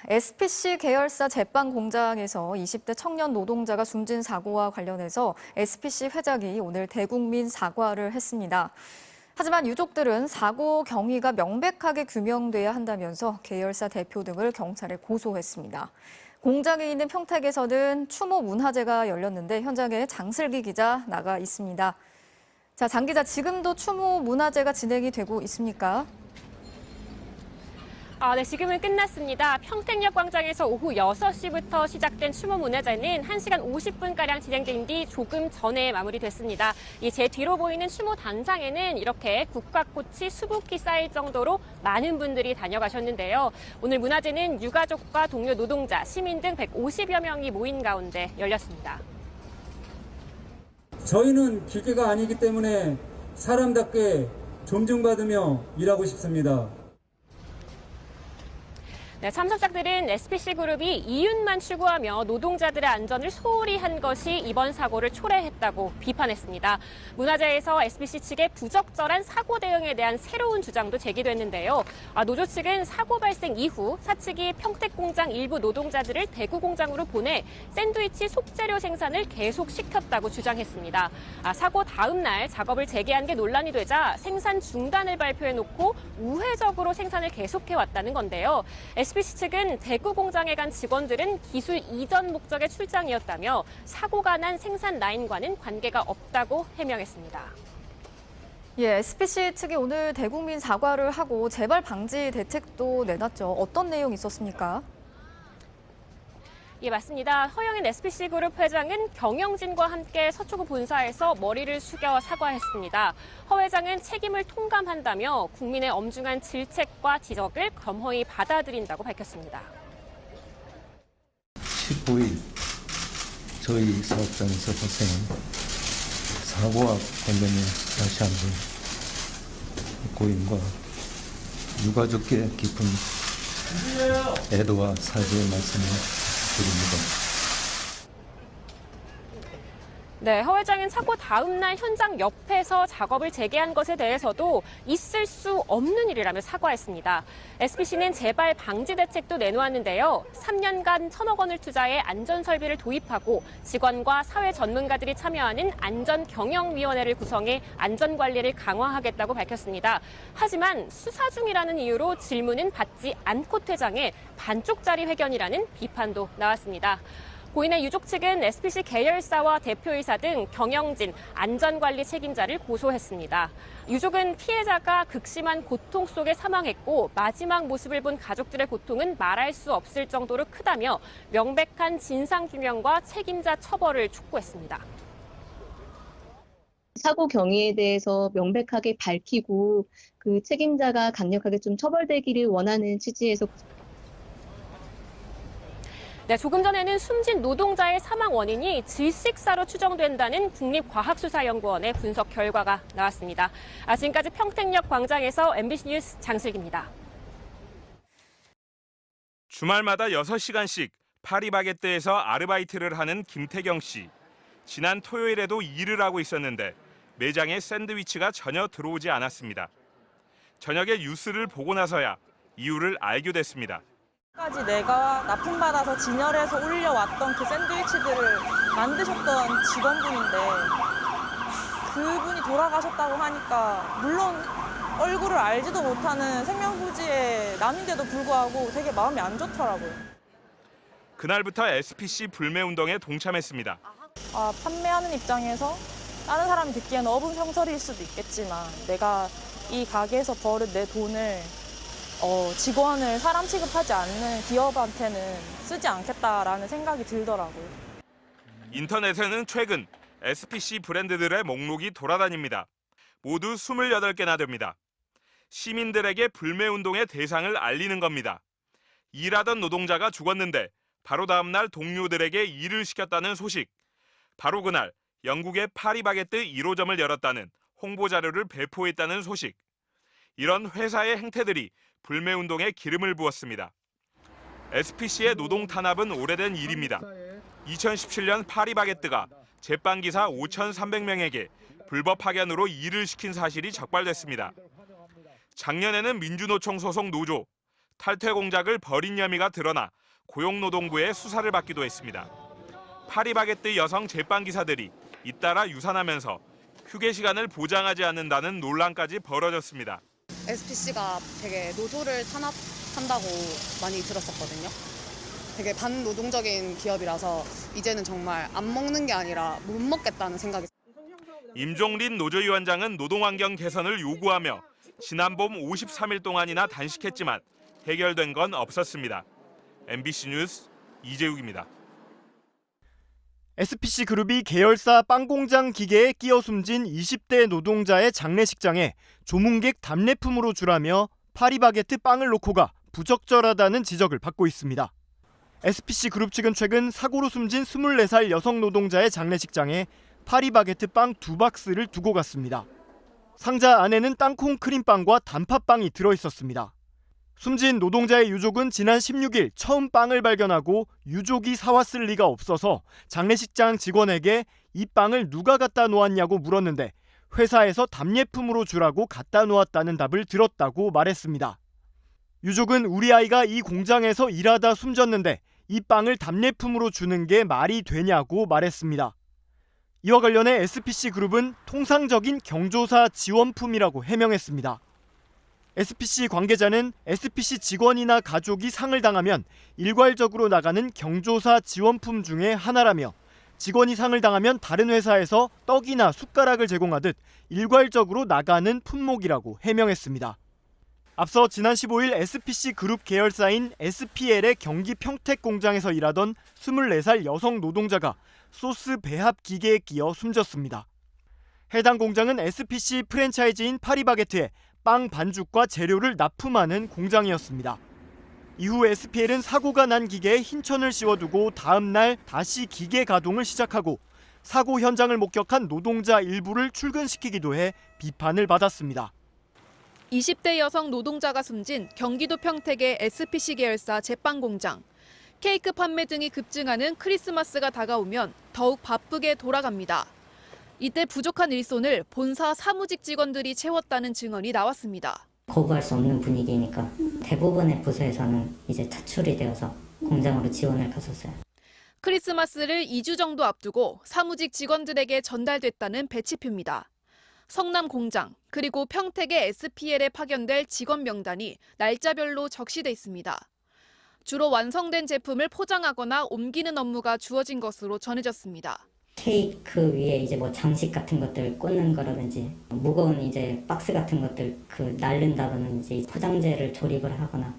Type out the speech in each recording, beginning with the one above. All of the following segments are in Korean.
SPC 계열사 제빵 공장에서 20대 청년 노동자가 숨진 사고와 관련해서 SPC 회장이 오늘 대국민 사과를 했습니다. 하지만 유족들은 사고 경위가 명백하게 규명돼야 한다면서 계열사 대표 등을 경찰에 고소했습니다. 공장에 있는 평택에서는 추모 문화제가 열렸는데 현장에 장슬기 기자 나가 있습니다. 자, 장 기자, 지금도 추모 문화제가 진행이 되고 있습니까? 네, 지금은 끝났습니다. 평택역 광장에서 오후 6시부터 시작된 추모 문화제는 1시간 50분가량 진행된 뒤 조금 전에 마무리됐습니다. 제 뒤로 보이는 추모 단상에는 이렇게 국화꽃이 수북히 쌓일 정도로 많은 분들이 다녀가셨는데요. 오늘 문화제는 유가족과 동료 노동자, 시민 등 150여 명이 모인 가운데 열렸습니다. 저희는 기계가 아니기 때문에 사람답게 존중받으며 일하고 싶습니다. 네, 참석자들은 SPC 그룹이 이윤만 추구하며 노동자들의 안전을 소홀히 한 것이 이번 사고를 초래했다고 비판했습니다. 문화제에서 SPC 측의 부적절한 사고 대응에 대한 새로운 주장도 제기됐는데요. 노조 측은 사고 발생 이후 사측이 평택 공장 일부 노동자들을 대구 공장으로 보내 샌드위치 속재료 생산을 계속시켰다고 주장했습니다. 사고 다음 날 작업을 재개한 게 논란이 되자 생산 중단을 발표해놓고 우회적으로 생산을 계속해왔다는 건데요. SPC 측은 대구 공장에 간 직원들은 기술 이전 목적의 출장이었다며 사고가 난 생산 라인과는 관계가 없다고 해명했습니다. SPC 측이 오늘 대국민 사과를 하고 재발 방지 대책도 내놨죠. 어떤 내용이 있었습니까? 맞습니다. 허영인 SPC 그룹 회장은 경영진과 함께 서초구 본사에서 머리를 숙여 사과했습니다. 허 회장은 책임을 통감한다며 국민의 엄중한 질책과 지적을 겸허히 받아들인다고 밝혔습니다. 15일 저희 사업장에서 발생한 사고와 관련해 다시 한번 고인과 유가족께 깊은 애도와 사죄의 말씀을 드립니다. 네, 허 회장은 사고 다음 날 현장 옆에서 작업을 재개한 것에 대해서도 있을 수 없는 일이라며 사과했습니다. SPC는 재발 방지 대책도 내놓았는데요. 3년간 1,000억 원을 투자해 안전 설비를 도입하고 직원과 사회 전문가들이 참여하는 안전경영위원회를 구성해 안전관리를 강화하겠다고 밝혔습니다. 하지만 수사 중이라는 이유로 질문은 받지 않고 퇴장해 반쪽짜리 회견이라는 비판도 나왔습니다. 고인의 유족 측은 SPC 계열사와 대표이사 등 경영진, 안전관리 책임자를 고소했습니다. 유족은 피해자가 극심한 고통 속에 사망했고 마지막 모습을 본 가족들의 고통은 말할 수 없을 정도로 크다며 명백한 진상규명과 책임자 처벌을 촉구했습니다. 사고 경위에 대해서 명백하게 밝히고 그 책임자가 강력하게 좀 처벌되기를 원하는 취지에서 네, 조금 전에는 숨진 노동자의 사망 원인이 질식사로 추정된다는 국립과학수사연구원의 분석 결과가 나왔습니다. 지금까지 평택역 광장에서 MBC 뉴스 장슬기입니다. 주말마다 6시간씩 파리바게뜨에서 아르바이트를 하는 김태경 씨. 지난 토요일에도 일을 하고 있었는데 매장에 샌드위치가 전혀 들어오지 않았습니다. 저녁에 뉴스를 보고 나서야 이유를 알게 됐습니다. 까지 내가 납품받아서 진열해서 올려왔던 그 샌드위치들을 만드셨던 직원분인데 그분이 돌아가셨다고 하니까 물론 얼굴을 알지도 못하는 생명부지의 남인데도 불구하고 되게 마음이 안 좋더라고요. 그날부터 SPC 불매운동에 동참했습니다. 판매하는 입장에서 다른 사람이 듣기에는 어분성설일 수도 있겠지만 내가 이 가게에서 벌은 내 돈을 직원을 사람 취급하지 않는 기업한테는 쓰지 않겠다라는 생각이 들더라고요. 인터넷에는 최근 SPC 브랜드들의 목록이 돌아다닙니다. 모두 28개나 됩니다. 시민들에게 불매운동의 대상을 알리는 겁니다. 일하던 노동자가 죽었는데 바로 다음 날 동료들에게 일을 시켰다는 소식. 바로 그날 영국의 파리바게뜨 1호점을 열었다는 홍보 자료를 배포했다는 소식. 이런 회사의 행태들이 불매운동에 기름을 부었습니다. SPC의 노동 탄압은 오래된 일입니다. 2017년 파리바게뜨가 제빵기사 5,300명에게 불법 파견으로 일을 시킨 사실이 적발됐습니다. 작년에는 민주노총 소속 노조, 탈퇴 공작을 벌인 혐의가 드러나 고용노동부의 수사를 받기도 했습니다. 파리바게뜨 여성 제빵 기사들이 잇따라 유산하면서 휴게 시간을 보장하지 않는다는 논란까지 벌어졌습니다. SPC가 되게 노조를 탄압한다고 많이 들었었거든요. 되게 반노동적인 기업이라서 이제는 정말 안 먹는 게 아니라 못 먹겠다는 생각이. 임종린 노조위원장은 노동환경 개선을 요구하며 지난 봄 53일 동안이나 단식했지만 해결된 건 없었습니다. MBC 뉴스 이재욱입니다. SPC 그룹이 계열사 빵공장 기계에 끼어 숨진 20대 노동자의 장례식장에 조문객 답례품으로 주라며 파리바게뜨 빵을 놓고 가 부적절하다는 지적을 받고 있습니다. SPC 그룹 측은 최근 사고로 숨진 24살 여성 노동자의 장례식장에 파리바게뜨 빵 2박스를 두고 갔습니다. 상자 안에는 땅콩 크림빵과 단팥빵이 들어있었습니다. 숨진 노동자의 유족은 지난 16일 처음 빵을 발견하고 유족이 사왔을 리가 없어서 장례식장 직원에게 이 빵을 누가 갖다 놓았냐고 물었는데 회사에서 답례품으로 주라고 갖다 놓았다는 답을 들었다고 말했습니다. 유족은 우리 아이가 이 공장에서 일하다 숨졌는데 이 빵을 답례품으로 주는 게 말이 되냐고 말했습니다. 이와 관련해 SPC 그룹은 통상적인 경조사 지원품이라고 해명했습니다. SPC 관계자는 SPC 직원이나 가족이 상을 당하면 일괄적으로 나가는 경조사 지원품 중에 하나라며 직원이 상을 당하면 다른 회사에서 떡이나 숟가락을 제공하듯 일괄적으로 나가는 품목이라고 해명했습니다. 앞서 지난 15일 SPC 그룹 계열사인 SPL의 경기 평택 공장에서 일하던 24살 여성 노동자가 소스 배합 기계에 끼어 숨졌습니다. 해당 공장은 SPC 프랜차이즈인 파리바게뜨에 빵 반죽과 재료를 납품하는 공장이었습니다. 이후 SPL은 사고가 난 기계에 흰천을 씌워두고 다음 날 다시 기계 가동을 시작하고 사고 현장을 목격한 노동자 일부를 출근시키기도 해 비판을 받았습니다. 20대 여성 노동자가 숨진 경기도 평택의 SPC 계열사 제빵 공장. 케이크 판매 등이 급증하는 크리스마스가 다가오면 더욱 바쁘게 돌아갑니다. 이때 부족한 일손을 본사 사무직 직원들이 채웠다는 증언이 나왔습니다. 거부할 수 없는 분위기니까 대부분의 부서에서는 이제 차출이 되어서 공장으로 지원을 갔었어요. 크리스마스를 2주 정도 앞두고 사무직 직원들에게 전달됐다는 배치표입니다. 성남 공장 그리고 평택의 SPL에 파견될 직원 명단이 날짜별로 적시돼 있습니다. 주로 완성된 제품을 포장하거나 옮기는 업무가 주어진 것으로 전해졌습니다. 케이크 위에 이제 뭐 장식 같은 것들 꽂는 거라든지 무거운 이제 박스 같은 것들 날른다든지 포장재를 조립을 하거나.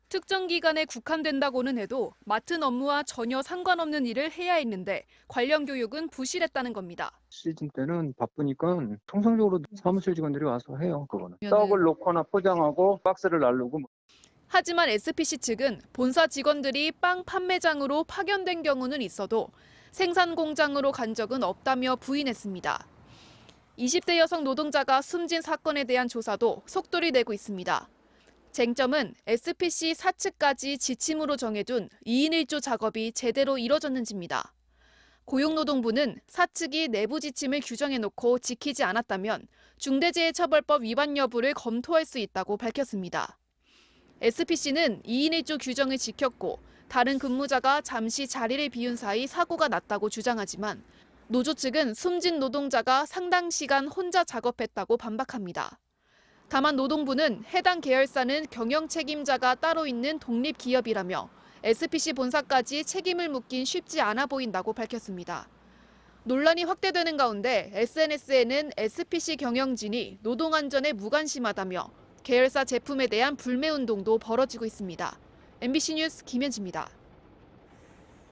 특정 기간에 국한된다고는 해도 맡은 업무와 전혀 상관없는 일을 해야 했는데 관련 교육은 부실했다는 겁니다. 시즌 때는 바쁘니까 통상적으로 사무실 직원들이 와서 해요. 그거는 떡을 놓거나 포장하고 박스를 나르고. 하지만 SPC 측은 본사 직원들이 빵 판매장으로 파견된 경우는 있어도 생산 공장으로 간 적은 없다며 부인했습니다. 20대 여성 노동자가 숨진 사건에 대한 조사도 속도를 내고 있습니다. 쟁점은 SPC 사측까지 지침으로 정해둔 2인 1조 작업이 제대로 이뤄졌는지입니다. 고용노동부는 사측이 내부 지침을 규정해놓고 지키지 않았다면 중대재해처벌법 위반 여부를 검토할 수 있다고 밝혔습니다. SPC는 2인 1조 규정을 지켰고 다른 근무자가 잠시 자리를 비운 사이 사고가 났다고 주장하지만 노조 측은 숨진 노동자가 상당 시간 혼자 작업했다고 반박합니다. 다만 노동부는 해당 계열사는 경영 책임자가 따로 있는 독립기업이라며 SPC 본사까지 책임을 묻긴 쉽지 않아 보인다고 밝혔습니다. 논란이 확대되는 가운데 SNS에는 SPC 경영진이 노동안전에 무관심하다며 계열사 제품에 대한 불매운동도 벌어지고 있습니다. MBC 뉴스 김현지입니다.